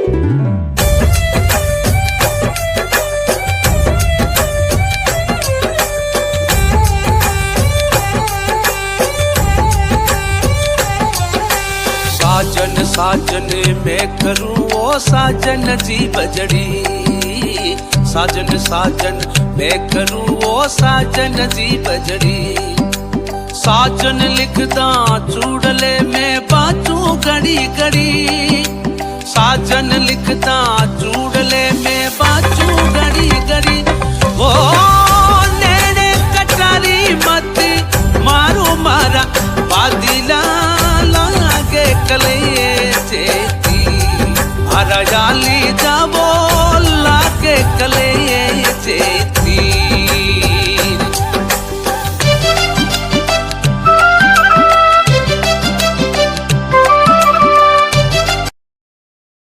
साजन साजन मैं करूं ओ साजन जी बजड़ी, साजन साजन मैं करूं ओ साजन जी बजड़ी। साजन लिखदा चूड़ले में बाजू घड़ी घड़ी, साजन लिखदा चूड़ले में बाजू घड़ी घड़ी। ओ नेड़े कटारी मत मारू मारा बादिला लागे कले चेती, हरयाली जावो लागे कले चेती।